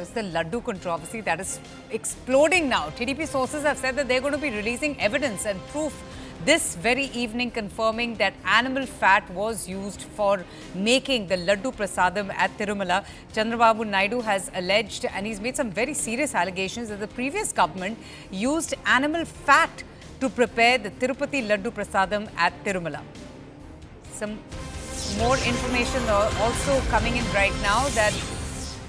just the laddu controversy that is exploding now. TDP sources have said that they're going to be releasing evidence and proof this very evening confirming that animal fat was used for making the laddu prasadam at Tirumala. Chandrababu Naidu has alleged, and he's made some very serious allegations, that the previous government used animal fat to prepare the Tirupati laddu prasadam at Tirumala. Some more information also coming in right now that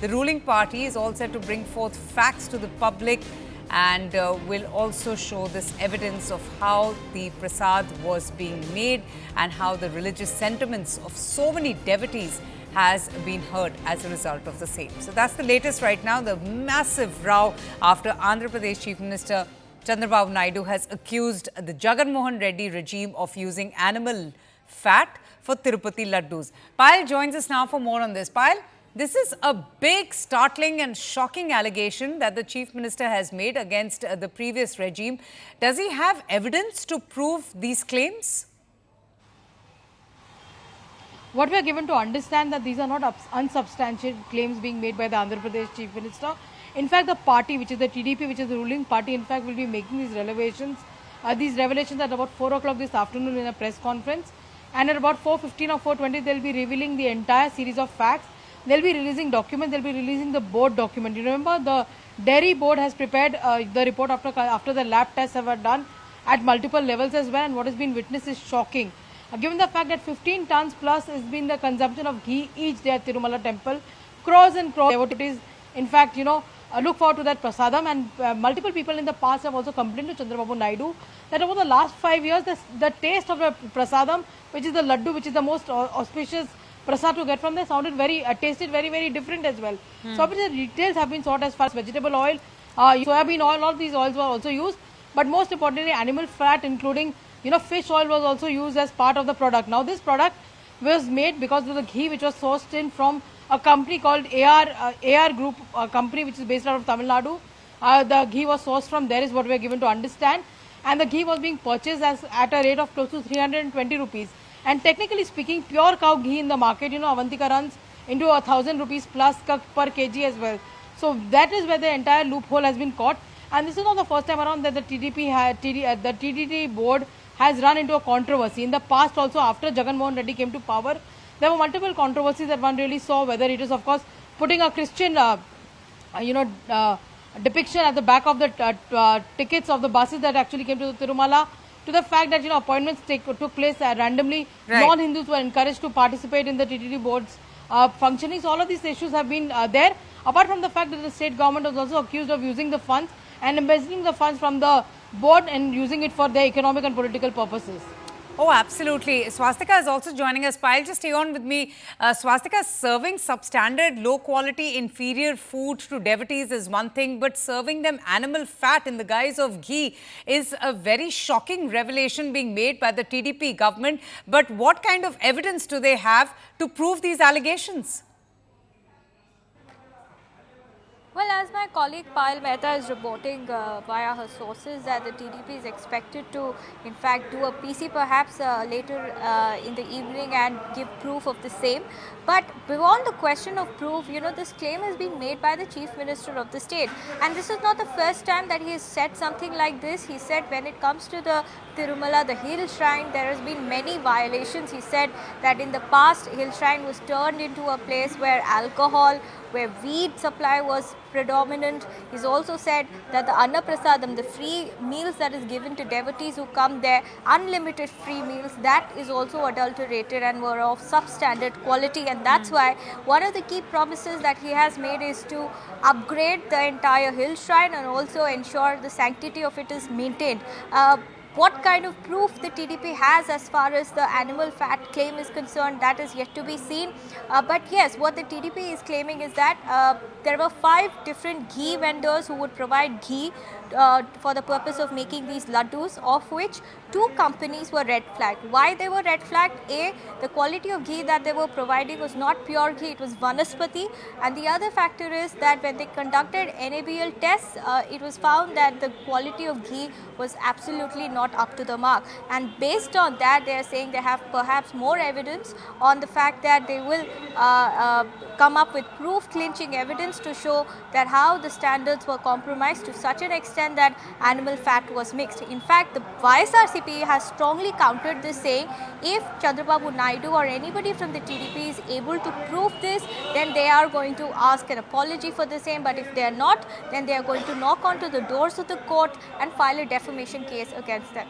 the ruling party is all set to bring forth facts to the public and will also show this evidence of how the prasad was being made and how the religious sentiments of so many devotees has been hurt as a result of the same. So that's the latest right now, the massive row after Andhra Pradesh Chief Minister Chandrababu Naidu has accused the Jagan Mohan Reddy regime of using animal fat for Tirupati laddus. Payal joins us now for more on this. Payal, this is a big, startling and shocking allegation that the Chief Minister has made against the previous regime. Does he have evidence to prove these claims? What we are given to understand that these are not unsubstantiated claims being made by the Andhra Pradesh Chief Minister. In fact, the party, which is the TDP, which is the ruling party, in fact, will be making these revelations at about 4 o'clock this afternoon in a press conference. And at about 4:15 or 4:20, they'll be revealing the entire series of facts. They'll be releasing documents. They'll be releasing the board document. You remember the dairy board has prepared the report after the lab tests have done at multiple levels as well. And what has been witnessed is shocking. Given the fact that 15 tons plus has been the consumption of ghee each day at Tirumala temple, crores and crores of devotees, in fact, look forward to that prasadam. And multiple people in the past have also complained to Chandrababu Naidu that over the last 5 years, the taste of the prasadam, which is the laddu, which is the most auspicious prasad to get from there, tasted very, very different as well. So obviously the details have been sought as far as vegetable oil, soybean oil, all these oils were also used. But most importantly, animal fat, including fish oil, was also used as part of the product. Now this product was made because of the ghee which was sourced in from a company called AR Group, a company which is based out of Tamil Nadu. The ghee was sourced from there is what we are given to understand. And the ghee was being purchased at a rate of close to 320 rupees. And technically speaking, pure cow ghee in the market, Avantika runs into 1,000 rupees plus per kg as well. So that is where the entire loophole has been caught. And this is not the first time around that the TDT board has run into a controversy. In the past also, after Jagan Mohan Reddy came to power, there were multiple controversies that one really saw, whether it is of course putting a Christian depiction at the back of the tickets of the buses that actually came to Tirumala, to the fact that appointments took place randomly. Right. Non-Hindus were encouraged to participate in the TTD board's functioning. So all of these issues have been there. Apart from the fact that the state government was also accused of using the funds and embezzling the funds from the board and using it for their economic and political purposes. Oh, absolutely. Swastika is also joining us. Payal, just stay on with me. Swastika, serving substandard, low-quality, inferior food to devotees is one thing, but serving them animal fat in the guise of ghee is a very shocking revelation being made by the TDP government. But what kind of evidence do they have to prove these allegations? Well, as my colleague Payal Mehta is reporting via her sources, that the TDP is expected to, in fact, do a PC perhaps later in the evening and give proof of the same. But beyond the question of proof, this claim has been made by the Chief Minister of the state. And this is not the first time that he has said something like this. He said when it comes to the Tirumala, the hill shrine, there has been many violations. He said that in the past, hill shrine was turned into a place where alcohol, where weed supply was predominant. He's also said that the Anna Prasadam, the free meals that is given to devotees who come there, unlimited free meals, that is also adulterated and were of substandard quality. And that's why one of the key promises that he has made is to upgrade the entire hill shrine and also ensure the sanctity of it is maintained. What kind of proof the TDP has as far as the animal fat claim is concerned, that is yet to be seen. But yes, what the TDP is claiming is that there were 5 different ghee vendors who would provide ghee for the purpose of making these laddus, of which two companies were red flagged. Why they were red flagged? A, the quality of ghee that they were providing was not pure ghee, it was vanaspati. And the other factor is that when they conducted NABL tests, it was found that the quality of ghee was absolutely not up to the mark. And based on that, they are saying they have perhaps more evidence on the fact that they will come up with proof clinching evidence to show that how the standards were compromised to such an extent that animal fat was mixed. In fact, the YSRCP has strongly countered this, saying if Chandrababu Naidu or anybody from the TDP is able to prove this, then they are going to ask an apology for the same, but if they are not, then they are going to knock onto the doors of the court and file a defamation case against them.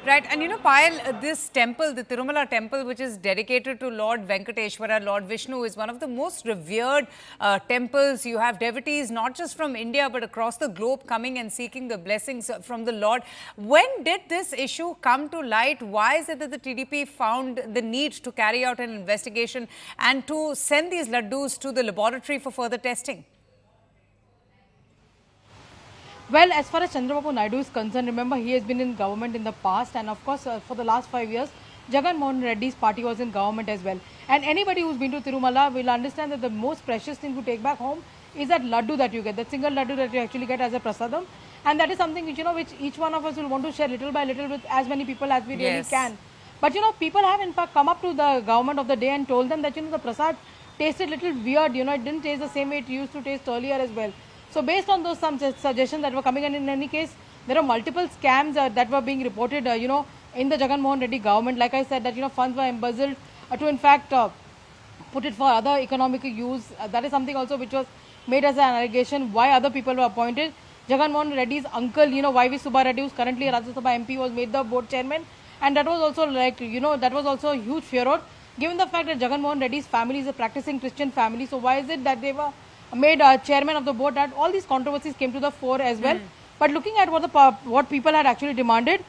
Right, and you know, Payal, this temple, the Tirumala temple, which is dedicated to Lord Venkateshwara, Lord Vishnu, is one of the most revered temples. You have devotees not just from India but across the globe coming and seeking the blessings from the Lord. When did this issue come to light? Why is it that the TDP found the need to carry out an investigation and to send these laddus to the laboratory for further testing? Well, as far as Chandrababu Naidu is concerned, remember he has been in government in the past, and of course for the last 5 years, Jagan Mohan Reddy's party was in government as well. And anybody who's been to Tirumala will understand that the most precious thing to take back home is that laddu that you get, that single laddu that you actually get as a prasadam. And that is something which, you know, which each one of us will want to share little by little with as many people as we really can. But, you know, people have in fact come up to the government of the day and told them that, you know, the prasad tasted little weird, you know, it didn't taste the same way it used to taste earlier as well. So based on those some suggestions that were coming in any case, there are multiple scams that were being reported, you know, in the Jagan Mohan Reddy government. Like I said, that, you know, funds were embezzled to in fact put it for other economic use. That is something also which was made as an allegation. Why other people were appointed. Jagan Mohan Reddy's uncle, you know, YV Subba Reddy, who's currently a Rajya Sabha MP, was made the board chairman. And that was also like, you know, that was also a huge furor. Given the fact that Jagan Mohan Reddy's family is a practicing Christian family, so why is it that they were made chairman of the board? That all these controversies came to the fore as well. But looking at what people had actually demanded,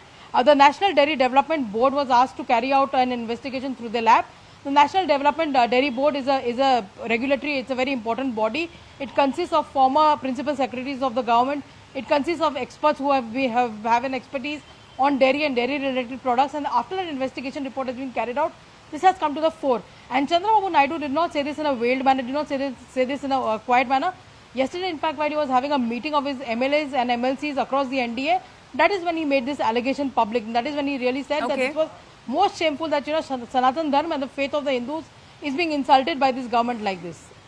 the National Dairy Development Board was asked to carry out an investigation through the lab. The National Development Dairy Board is a regulatory, it's a very important body. It consists of former principal secretaries of the government. It consists of experts who have an expertise on dairy and dairy related products. And after an investigation report has been carried out, this has come to the fore. And Chandrababu Naidu did not say this in a veiled manner, did not say this in a quiet manner. Yesterday, in fact, while he was having a meeting of his MLAs and MLCs across the NDA, that is when he made this allegation public. And that is when he really said that this was most shameful, that, you know, Sanatan Dharma and the faith of the Hindus is being insulted by this government like this.